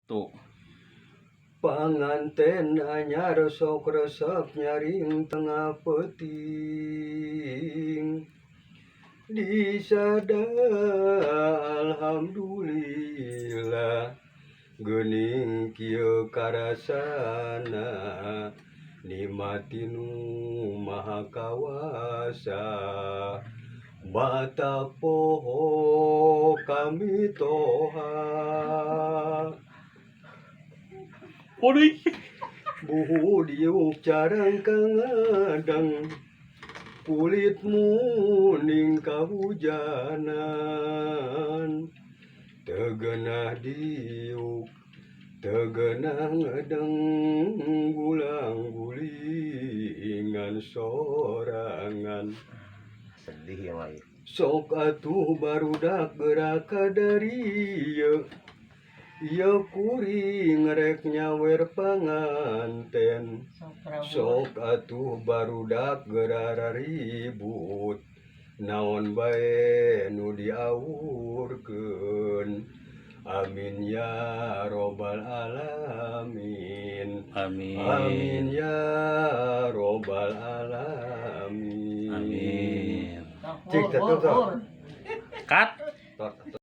Tuh. Panganten anyar sok resep nyaring tengah peting disada alhamdulillah geuning kieu karasana nikmati nu maha kawasa bata poho kami toha Ori. buhu diuk carang kangadang kulitmu ning kahujanan tegenah diuk tegenah ngedeng gulang gulingan sorangan Sedih ya Mai. sok atuh barudak geraka dari ya kuring rek nyawer panganten sok atuh barudak gerara ribut naon bae nu diawurkeun amin ya robbal alamin amin ya robbal alamin Amin. cik tetep Cut.